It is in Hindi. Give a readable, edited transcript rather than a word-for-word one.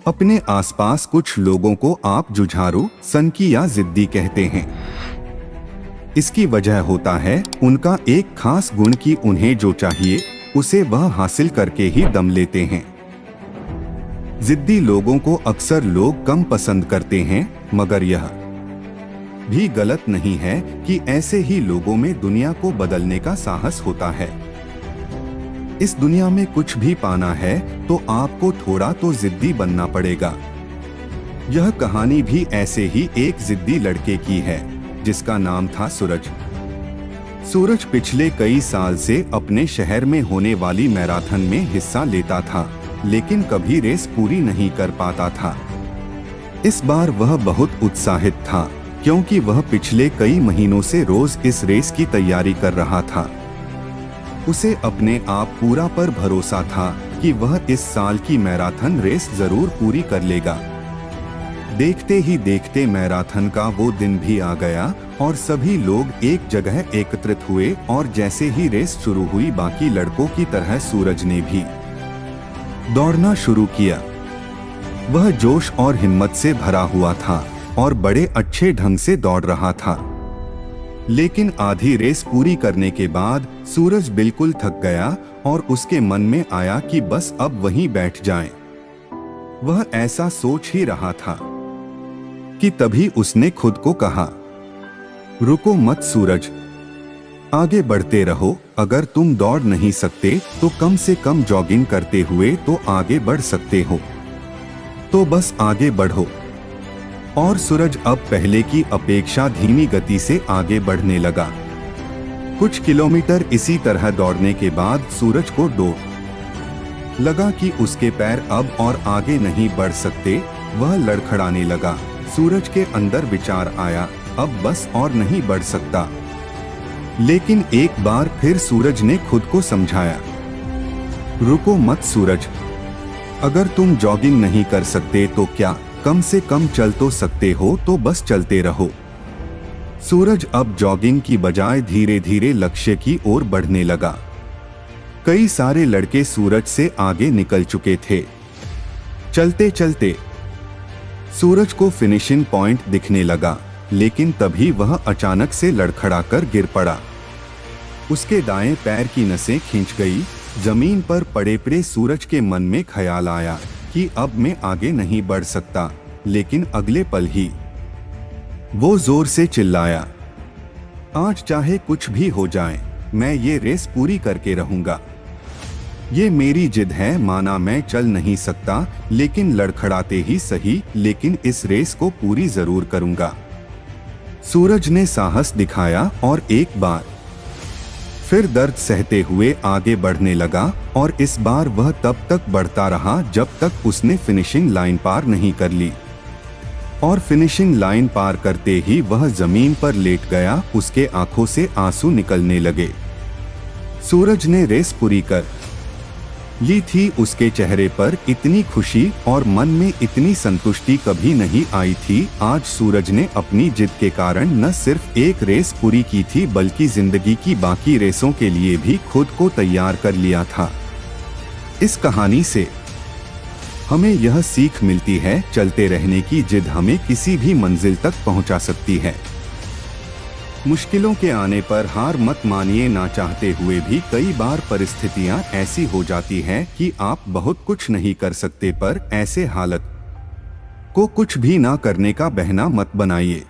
अपने आसपास कुछ लोगों को आप जुझारू, सनकी या जिद्दी कहते हैं। इसकी वजह होता है उनका एक खास गुण कि उन्हें जो चाहिए उसे वह हासिल करके ही दम लेते हैं। जिद्दी लोगों को अक्सर लोग कम पसंद करते हैं, मगर यह भी गलत नहीं है कि ऐसे ही लोगों में दुनिया को बदलने का साहस होता है। इस दुनिया में कुछ भी पाना है तो आपको थोड़ा तो जिद्दी बनना पड़ेगा। यह कहानी भी ऐसे ही एक जिद्दी लड़के की है जिसका नाम था सूरज। सूरज पिछले कई साल से अपने शहर में होने वाली मैराथन में हिस्सा लेता था, लेकिन कभी रेस पूरी नहीं कर पाता था। इस बार वह बहुत उत्साहित था क्योंकि वह पिछले कई महीनों से रोज इस रेस की तैयारी कर रहा था। उसे अपने आप पूरा पर भरोसा था कि वह इस साल की मैराथन रेस जरूर पूरी कर लेगा। देखते ही देखते मैराथन का वो दिन भी आ गया और सभी लोग एक जगह एकत्रित हुए और जैसे ही रेस शुरू हुई बाकी लड़कों की तरह सूरज ने भी दौड़ना शुरू किया। वह जोश और हिम्मत से भरा हुआ था और बड़े अच्छे ढंग से दौड़ रहा था। लेकिन आधी रेस पूरी करने के बाद सूरज बिल्कुल थक गया और उसके मन में आया कि बस अब वहीं बैठ जाएं। वह ऐसा सोच ही रहा था कि तभी उसने खुद को कहा, रुको मत सूरज, आगे बढ़ते रहो। अगर तुम दौड़ नहीं सकते तो कम से कम जॉगिंग करते हुए तो आगे बढ़ सकते हो, तो बस आगे बढ़ो। और सूरज अब पहले की अपेक्षा धीमी गति से आगे बढ़ने लगा। कुछ किलोमीटर इसी तरह दौड़ने के बाद सूरज को डर लगा कि उसके पैर अब और आगे नहीं बढ़ सकते। वह लड़खड़ाने लगा। सूरज के अंदर विचार आया, अब बस और नहीं बढ़ सकता। लेकिन एक बार फिर सूरज ने खुद को समझाया, रुको मत सूरज, अगर तुम जॉगिंग नहीं कर सकते तो क्या कम से कम चल तो सकते हो, तो बस चलते रहो। सूरज अब जॉगिंग की बजाय धीरे धीरे लक्ष्य की ओर बढ़ने लगा। कई सारे लड़के सूरज से आगे निकल चुके थे। चलते चलते सूरज को फिनिशिंग पॉइंट दिखने लगा, लेकिन तभी वह अचानक से लड़खड़ाकर गिर पड़ा। उसके दाएं पैर की नसें खींच गई। जमीन पर पड़े सूरज के मन में ख्याल आया कि अब मैं आगे नहीं बढ़ सकता। लेकिन अगले पल ही वो जोर से चिल्लाया, आज चाहे कुछ भी हो जाए, मैं ये रेस पूरी करके रहूंगा। ये मेरी जिद है, माना मैं चल नहीं सकता, लेकिन लड़खड़ाते ही सही, लेकिन इस रेस को पूरी जरूर करूंगा। सूरज ने साहस दिखाया और एक बार फिर दर्द सहते हुए आगे बढ़ने लगा और इस बार वह तब तक बढ़ता रहा जब तक उसने फिनिशिंग लाइन पार नहीं कर ली। और फिनिशिंग लाइन पार करते ही वह जमीन पर लेट गया। उसके आंखों से आंसू निकलने लगे। सूरज ने रेस पूरी कर ली थी। उसके चेहरे पर इतनी खुशी और मन में इतनी संतुष्टि कभी नहीं आई थी। आज सूरज ने अपनी जिद के कारण न सिर्फ एक रेस पूरी की थी, बल्कि जिंदगी की बाकी रेसों के लिए भी खुद को तैयार कर लिया था। इस कहानी से हमें यह सीख मिलती है, चलते रहने की जिद हमें किसी भी मंजिल तक पहुंचा सकती है। मुश्किलों के आने पर हार मत मानिए। ना चाहते हुए भी कई बार परिस्थितियां ऐसी हो जाती हैं कि आप बहुत कुछ नहीं कर सकते, पर ऐसे हालत को कुछ भी ना करने का बहाना मत बनाइए।